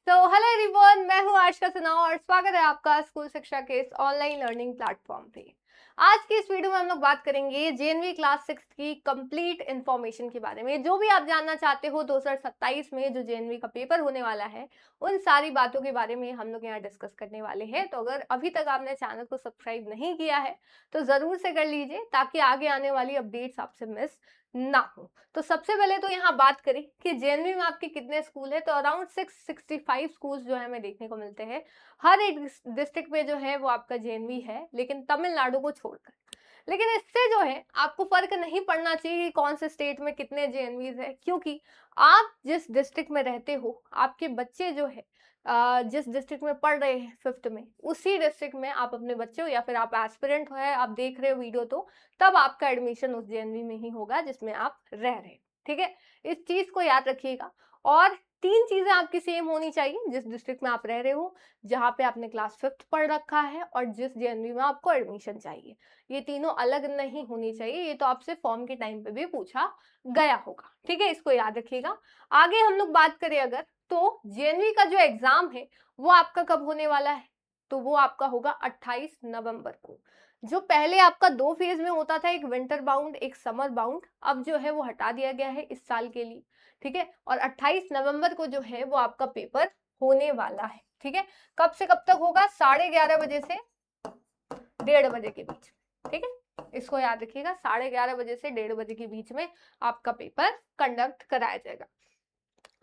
तो hello everyone, मैं हूँ आशिका सिन्हा और स्वागत है आपका स्कूल शिक्षा के इस ऑनलाइन लर्निंग प्लेटफॉर्म पे। आज की इस वीडियो में हम लोग बात करेंगे जेएनवी क्लास 6 की कंप्लीट इंफॉर्मेशन के बारे में। जो भी आप जानना चाहते हो 2027 में जो जेएनवी का पेपर होने वाला है, उन सारी बातों के बारे में हम लोग यहाँ डिस्कस करने वाले हैं। तो अगर अभी तक आपने चैनल को सब्सक्राइब नहीं किया है तो जरूर से कर लीजिए, ताकि आगे आने वाली अपडेट्स आपसे मिस ना हो। तो सबसे पहले तो यहाँ बात करें कि जेएनवी में आपके कितने स्कूल है, तो अराउंड 665 स्कूल्स जो है हमें देखने को मिलते हैं। हर एक डिस्ट्रिक्ट में जो है वो आपका जेएनवी है, लेकिन तमिलनाडु को छोड़कर। लेकिन इससे जो है आपको फर्क नहीं पड़ना चाहिए कि कौन से स्टेट में कितने जेएनवीज है, क्योंकि आप जिस डिस्ट्रिक्ट में रहते हो, आपके बच्चे जो है जिस डिस्ट्रिक्ट में पढ़ रहे हैं 5th में, उसी डिस्ट्रिक्ट में आप अपने बच्चे हो या फिर आप एस्पिरेंट हो, है आप देख रहे हो वीडियो, तो तब आपका एडमिशन उस जेएनवी में ही होगा जिसमें आप रह रहे हैं। ठीक है, इस चीज को याद रखिएगा। और 3 चीजें आपकी सेम होनी चाहिए, जिस डिस्ट्रिक्ट में आप रह रहे हो, जहां पे आपने क्लास 5th पढ़ रखा है और जिस जेएनवी में आपको एडमिशन चाहिए, ये तीनों अलग नहीं होनी चाहिए। ये तो आपसे फॉर्म के टाइम पे भी पूछा गया होगा। ठीक है, इसको याद रखिएगा। आगे हम लोग बात करें अगर, तो जेएनवी का जो एग्जाम है वो आपका कब होने वाला है, तो वो आपका होगा 28 नवंबर को। जो पहले आपका 2 फेज में होता था, एक विंटर बाउंड एक समर बाउंड, अब जो है वो हटा दिया गया है इस साल के लिए। ठीक है, और 28 नवंबर को जो है वो आपका पेपर होने वाला है। ठीक है, कब से कब तक होगा? 11:30 बजे से 1:30 बजे के बीच। ठीक है, इसको याद रखिएगा, 11:30 बजे से 1:30 बजे के बीच में आपका पेपर कंडक्ट कराया जाएगा।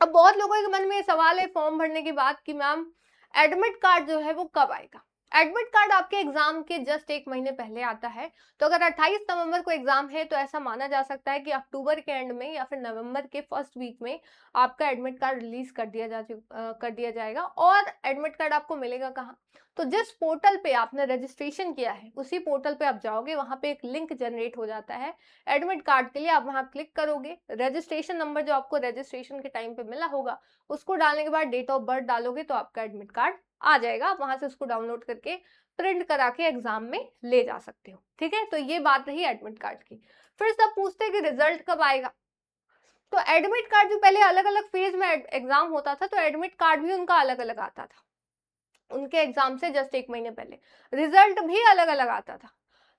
अब बहुत लोगों के मन में सवाल है फॉर्म भरने के बाद कि मैम एडमिट कार्ड जो है वो कब आएगा। एडमिट कार्ड आपके एग्जाम के जस्ट 1 महीने पहले आता है। तो अगर 28 नवंबर को एग्जाम है तो ऐसा माना जा सकता है कि अक्टूबर के एंड में या फिर नवंबर के फर्स्ट वीक में आपका एडमिट कार्ड रिलीज कर दिया जाएगा। और एडमिट कार्ड आपको मिलेगा कहाँ? तो जिस पोर्टल पे आपने रजिस्ट्रेशन किया है उसी पोर्टल पे आप जाओगे, वहां पे एक लिंक जनरेट हो जाता है एडमिट कार्ड के लिए। आप वहां क्लिक करोगे, रजिस्ट्रेशन नंबर जो आपको रजिस्ट्रेशन के टाइम पे मिला होगा उसको डालने के बाद डेट ऑफ बर्थ डालोगे तो आपका एडमिट कार्ड आ जाएगा। आप वहां से उसको डाउनलोड करके प्रिंट करा के एग्जाम में ले जा सकते हो। ठीक है, तो ये बात रही एडमिट कार्ड की। फिर सब पूछते हैं कि रिजल्ट कब आएगा। तो एडमिट कार्ड जो पहले अलग अलग फेज में एग्जाम होता था, तो एडमिट कार्ड भी उनका अलग अलग आता था। उनके एग्जाम से जस्ट 1 महीने पहले रिजल्ट भी अलग अलग आता था।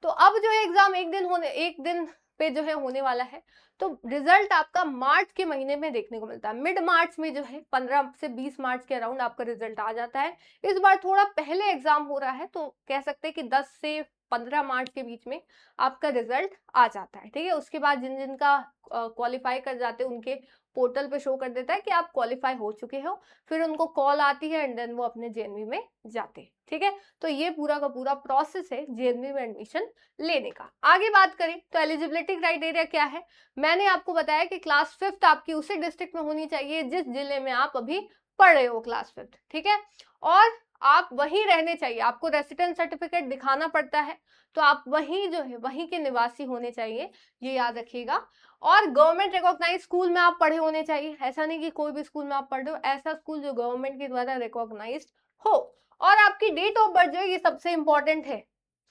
तो अब जो है एग्जाम एक दिन पे जो है होने वाला है। तो रिजल्ट आपका मार्च के महीने में देखने को मिलता है। मिड मार्च में जो है 15 से 20 मार्च के अराउंड आपका रिजल्ट आ जाता है। इस बार थोड़ा पहले एग्जाम हो रहा है, तो कह सकते हैं कि 10 से 15 मार्च के बीच में आपका रिजल्ट आ जाता है। ठीक है, उसके बाद जिन जिनका क्वालिफाई कर जाते हैं उनके पोर्टल पे शो कर देता है कि आप क्वालिफाई हो चुके हो। फिर उनको कॉल आती है एंड देन वो अपने जेएनवी में जाते हैं। ठीक है, तो ये पूरा का पूरा प्रोसेस है जेएनवी में एडमिशन लेने का। आगे बात करें तो एलिजिबिलिटी क्राइटेरिया क्या है। मैंने आपको बताया कि क्लास 5th आपकी उसी डिस्ट्रिक्ट में होनी चाहिए जिस जिले में आप अभी पढ़ रहे हो क्लास 5th। ठीक है, और आप वहीं रहने चाहिए। आपको रेसिडेंट सर्टिफिकेट दिखाना पड़ता है, तो आप वहीं जो है वहीं के निवासी होने चाहिए, ये याद रखिएगा। और गवर्नमेंट रिकॉग्नाइज स्कूल में आप पढ़े होने चाहिए। ऐसा नहीं कि कोई भी स्कूल में आप पढ़ रहे हो, ऐसा स्कूल जो गवर्नमेंट के द्वारा रिकॉग्नाइज्ड हो। और आपकी डेट ऑफ बर्थ जो है ये सबसे इंपॉर्टेंट है,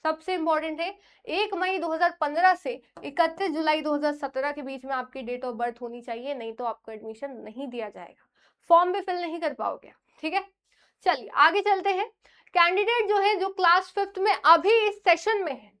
सबसे इंपॉर्टेंट है। 1 मई 2015 से 31 जुलाई 2017 के बीच में आपकी डेट ऑफ बर्थ होनी चाहिए, नहीं तो आपको एडमिशन नहीं दिया जाएगा, फॉर्म भी फिल नहीं कर पाओगे। ठीक है, चलिए आगे चलते हैं। कैंडिडेट जो है जो क्लास 5th में अभी इस सेशन में है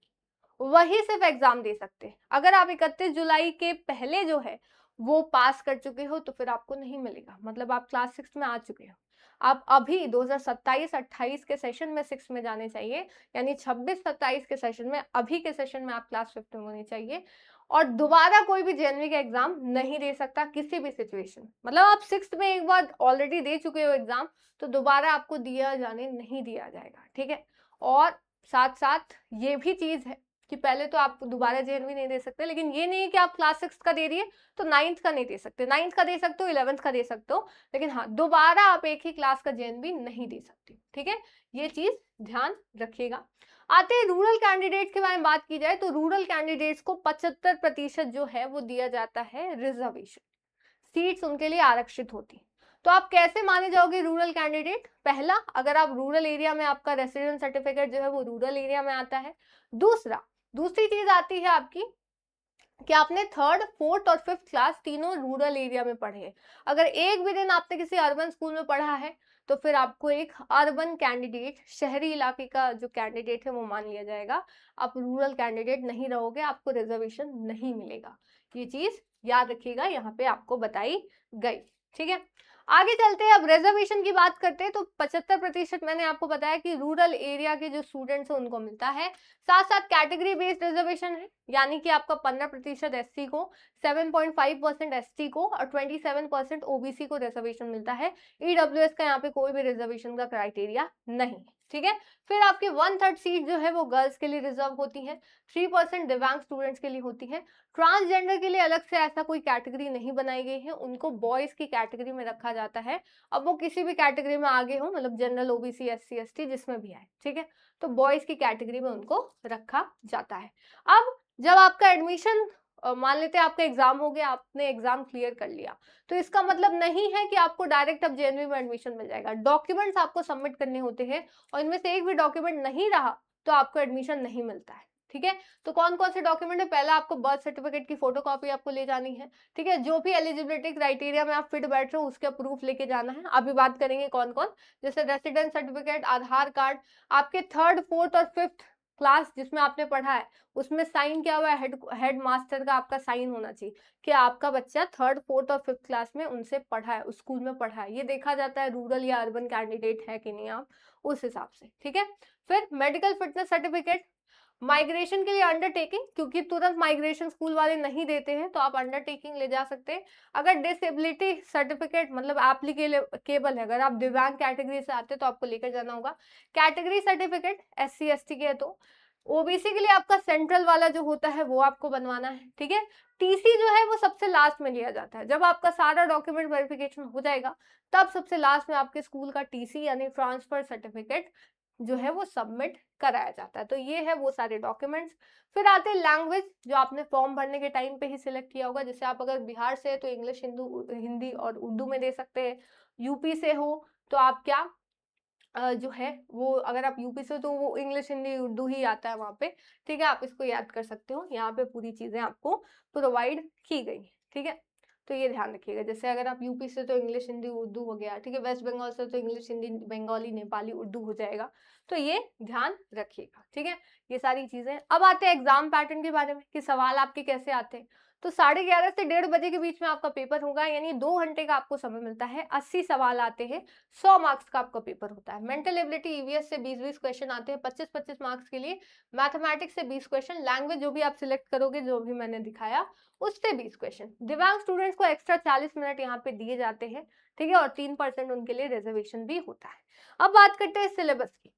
वही सिर्फ एग्जाम दे सकते हैं। अगर आप 31 जुलाई के पहले जो है वो पास कर चुके हो तो फिर आपको नहीं मिलेगा, मतलब आप क्लास 6 में आ चुके हो। आप अभी 2027-28 के सेशन में 6 में जाने चाहिए, यानी 26-27 के सेशन में, अभी के सेशन में आप क्लास 5 में होने चाहिए। और दोबारा कोई भी जेएनवी का एग्जाम नहीं दे सकता किसी भी सिचुएशन, मतलब आप 6th में एक बार ऑलरेडी दे चुके हो एग्जाम, तो दोबारा आपको दिया जाने नहीं दिया जाएगा। ठीक है, और साथ साथ ये भी चीज है कि पहले तो आप दोबारा जेएनवी नहीं दे सकते, लेकिन ये नहीं है कि आप क्लास 6 का दे दिए तो 9th का नहीं दे सकते। 9th का दे सकते हो, 11th का दे सकते हो, लेकिन हाँ दोबारा आप एक ही क्लास का जेएनवी नहीं दे सकते। ठीक है, ये चीज ध्यान रखिएगा। आते हैं रूरल कैंडिडेट्स के बारे में बात की जाए, तो रूरल कैंडिडेट्स को 75% जो है वो दिया जाता है रिजर्वेशन, सीट्स उनके लिए आरक्षित होती। तो आप कैसे माने जाओगे रूरल कैंडिडेट? पहला, अगर आप रूरल एरिया में, आपका रेसिडेंट सर्टिफिकेट जो है वो रूरल एरिया में आता है। दूसरी चीज आती है आपकी कि आपने 3rd, 4th और 5th क्लास तीनों रूरल एरिया में पढ़े हैं। अगर एक भी दिन आपने किसी अर्बन स्कूल में पढ़ा है तो फिर आपको एक अर्बन कैंडिडेट, शहरी इलाके का जो कैंडिडेट है वो मान लिया जाएगा। आप रूरल कैंडिडेट नहीं रहोगे, आपको रिजर्वेशन नहीं मिलेगा। ये चीज याद रखिएगा, यहाँ पे आपको बताई गई। ठीक है, आगे चलते हैं। अब रिजर्वेशन की बात करते हैं तो 75% मैंने आपको बताया कि रूरल एरिया के जो स्टूडेंट्स हैं उनको मिलता है। साथ साथ कैटेगरी बेस्ड रिजर्वेशन है, यानी कि आपका 15% एससी को, 7.5% एसटी को और 27% ओबीसी को रिजर्वेशन मिलता है। ईडब्ल्यूएस का यहाँ पे कोई भी रिजर्वेशन का क्राइटेरिया नहीं। ठीक है, फिर आपकी 1/3 सीट जो है वो गर्ल्स के लिए रिजर्व होती है, 3% दिव्यांग स्टूडेंट्स के लिए होती है। ट्रांसजेंडर के लिए अलग से ऐसा कोई कैटेगरी नहीं बनाई गई है, उनको बॉयज की कैटेगरी में रखा जाता है। अब वो किसी भी कैटेगरी में आगे हो, मतलब जनरल, ओबीसी, एससी, एसटी जिसमें भी आए, ठीक है, तो बॉयज की कैटेगरी में उनको रखा जाता है। अब जब आपका एडमिशन, मान लेते हैं आपका एग्जाम हो गया, आपने एग्जाम क्लियर कर लिया, तो इसका मतलब नहीं है कि आपको डायरेक्ट अब जेएनवी में एडमिशन मिल जाएगा। डॉक्यूमेंट्स आपको सबमिट करने होते हैं और इनमें से एक भी डॉक्यूमेंट नहीं रहा तो आपको एडमिशन नहीं मिलता है। ठीक है, तो कौन कौन से डॉक्यूमेंट है? पहला आपको बर्थ सर्टिफिकेट की फोटोकॉपी आपको ले जानी है। ठीक है, जो भी एलिजिबिलिटी क्राइटेरिया में आप फिट बैठ रहे हो उसका प्रूफ लेके जाना है। अभी बात करेंगे कौन कौन, जैसे रेसिडेंस सर्टिफिकेट, आधार कार्ड, आपके 3rd, 4th और 5th क्लास जिसमें आपने पढ़ा है उसमें साइन क्या हुआ है, हेड मास्टर का आपका साइन होना चाहिए कि आपका बच्चा 3rd, 4th और 5th क्लास में उनसे पढ़ा है, उस स्कूल में पढ़ा है। ये देखा जाता है रूरल या अर्बन कैंडिडेट है कि नहीं, आप उस हिसाब से। ठीक है, फिर मेडिकल फिटनेस सर्टिफिकेट, माइग्रेशन के लिए अंडरटेकिंग, क्योंकि तुरंत माइग्रेशन स्कूल वाले नहीं देते हैं तो आप अंडरटेकिंग ले जा सकते हैं। अगर डिसेबिलिटी सर्टिफिकेट मतलब एप्लीकेबल है, अगर आप दिव्यांग कैटेगरी से आते हैं तो आपको लेकर जाना होगा। कैटेगरी सर्टिफिकेट एससी एसटी के है तो, ओबीसी के लिए आपका सेंट्रल वाला जो होता है वो आपको बनवाना है। ठीक है, टीसी जो है वो सबसे लास्ट में लिया जाता है, जब आपका सारा डॉक्यूमेंट वेरिफिकेशन हो जाएगा तब सबसे लास्ट में आपके स्कूल का टीसी यानी ट्रांसफर सर्टिफिकेट जो है वो सबमिट कराया जाता है। तो ये है वो सारे डॉक्यूमेंट्स। फिर आते हैं लैंग्वेज, जो आपने फॉर्म भरने के टाइम पे ही सिलेक्ट किया होगा। जैसे आप अगर बिहार से है तो इंग्लिश, हिंदी और उर्दू में दे सकते हैं। यूपी से हो तो आप क्या जो है वो, अगर आप यूपी से हो तो वो इंग्लिश, हिंदी, उर्दू ही आता है वहाँ पे। ठीक है, आप इसको याद कर सकते हो, यहाँ पे पूरी चीजें आपको प्रोवाइड की गई। ठीक है, तो ये ध्यान रखिएगा। जैसे अगर आप यूपी से तो इंग्लिश, हिंदी, उर्दू हो गया। ठीक है, वेस्ट बंगाल से तो इंग्लिश, हिंदी, बंगाली, नेपाली, उर्दू हो जाएगा, तो ये ध्यान रखिएगा। ठीक है, ये सारी चीजें। अब आते हैं एग्जाम पैटर्न के बारे में कि सवाल आपके कैसे आते हैं। तो 11:30 से 1:30 बजे के बीच में आपका पेपर होगा, यानी 2 घंटे का आपको समय मिलता है। 80 सवाल आते हैं, 100 मार्क्स का आपका पेपर होता है। मेंटल एबिलिटी ईवीएस से 20-20 क्वेश्चन आते हैं, 25-25 मार्क्स के लिए। मैथमेटिक्स से 20 क्वेश्चन, लैंग्वेज जो भी आप सिलेक्ट करोगे, जो भी मैंने दिखाया उससे 20 क्वेश्चन। दिव्यांग स्टूडेंट्स को एक्स्ट्रा 40 मिनट यहाँ पे दिए जाते हैं। ठीक है, और 3% उनके लिए रिजर्वेशन भी होता है। अब बात करते हैं सिलेबस की।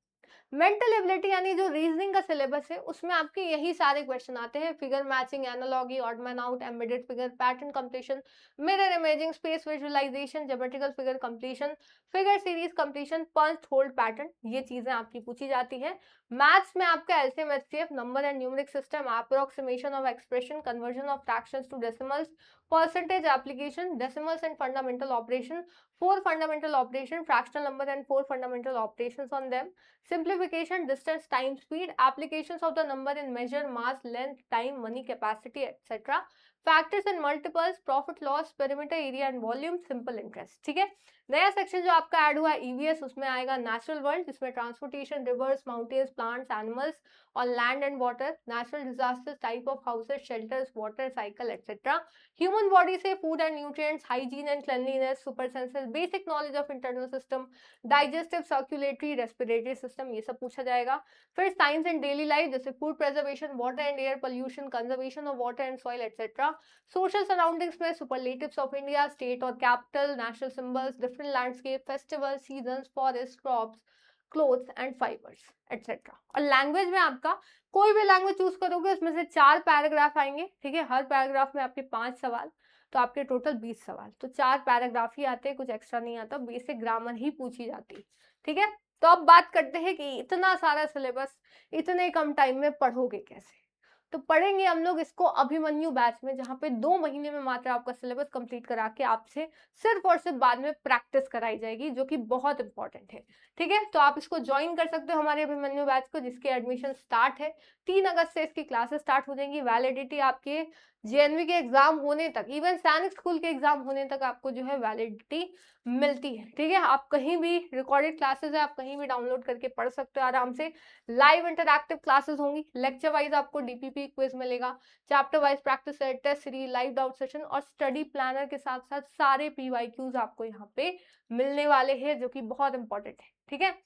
मेंटल एबिलिटी यानी जो रीजनिंग का सिलेबस है उसमें आपके यही सारे क्वेश्चन आते हैं। Figure matching, analogy, odd man out, embedded figure, pattern completion, mirror imaging, space visualisation, geometrical figure completion, figure series completion, punch hold pattern, ये चीजें आपकी पूछी जाती है। मैथ्स में आपका LCM, HCF, number and numeric system, approximation of expression, conversion of fractions to decimals, percentage application, decimals and fundamental operation, 4 fundamental operation, fractional number and 4 fundamental operations on them, simplification, distance, time, speed, applications of the number in measure, mass, length, time, money, capacity, etc. Factors and multiples, profit loss, perimeter area and volume, simple interest. ठीक है, नया section जो आपका add हुआ है EVS, उसमें आएगा natural world, जिसमें transportation, rivers, mountains, plants, animals और land and water, natural disasters, type of houses, shelters, water cycle etcetera, human body से food and nutrients, hygiene and cleanliness, super senses, basic knowledge of internal system, digestive, circulatory, respiratory system, ये सब पूछा जाएगा। फिर science and daily life, जैसे food preservation, water and air pollution, conservation of water and soil etcetera. Social surroundings में superlatives of India, state और capital, national symbols, different landscape, festival, seasons, forest, crops, clothes and fibres etcetera. और language में आपका कोई भी language choose करोगे उसमें से 4 पैराग्राफ आएंगे। ठीक है, हर पैराग्राफ में आपके 5 सवाल, तो आपके टोटल 20 सवाल, तो 4 पैराग्राफ ही आते हैं, कुछ एक्स्ट्रा नहीं आता, बेसिक ग्रामर ही पूछी जाती है। ठीक है, तो अब बात करते हैं कि इतना सारा सिलेबस इतने कम टाइम में पढ़ोगे कैसे। तो पढ़ेंगे हम लोग इसको अभिमन्यु बैच में, जहाँ पे 2 महीने में मात्र आपका सिलेबस कंप्लीट करा के आपसे सिर्फ और सिर्फ बाद में प्रैक्टिस कराई जाएगी, जो कि बहुत इंपॉर्टेंट है। ठीक है, तो आप इसको ज्वाइन कर सकते हो हमारे अभिमन्यु बैच को, जिसके एडमिशन स्टार्ट है 3 अगस्त से इसकी क्लासेस स्टार्ट हो जाएंगी। वैलिडिटी आपके जेएनवी के एग्जाम होने तक, इवन सैनिक स्कूल के एग्जाम होने तक आपको जो है वैलिडिटी मिलती है। ठीक है, आप कहीं भी रिकॉर्डेड क्लासेस है, आप कहीं भी डाउनलोड करके पढ़ सकते हो आराम से। लाइव इंटरैक्टिव क्लासेस होंगी, लेक्चर वाइज आपको डीपीपी क्विज मिलेगा, chapter wise practice set, test series, live doubt session और स्टडी प्लानर के साथ साथ सारे पीवाईक्यूज आपको यहाँ पे मिलने वाले हैं, जो कि बहुत इंपॉर्टेंट है। ठीक है,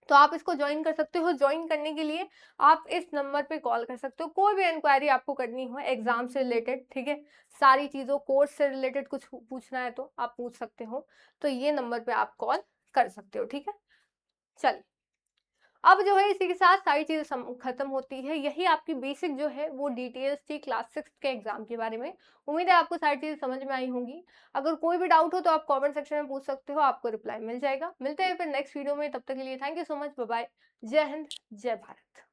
तो आप इसको ज्वाइन कर सकते हो। ज्वाइन करने के लिए आप इस नंबर पे कॉल कर सकते हो, कोई भी इंक्वायरी आपको करनी हो एग्जाम से रिलेटेड, ठीक है, सारी चीज़ों, कोर्स से रिलेटेड कुछ पूछना है तो आप पूछ सकते हो, तो ये नंबर पे आप कॉल कर सकते हो। ठीक है, चलिए, अब जो है इसी के साथ सारी चीज़ें खत्म होती है। यही आपकी बेसिक जो है वो डिटेल्स थी क्लास 6 के एग्जाम के बारे में। उम्मीद है आपको सारी चीज़ें समझ में आई होंगी। अगर कोई भी डाउट हो तो आप कमेंट सेक्शन में पूछ सकते हो, आपको रिप्लाई मिल जाएगा। मिलते हैं फिर नेक्स्ट वीडियो में, तब तक के लिए thank you so much, bye bye, जय हिंद, जय भारत।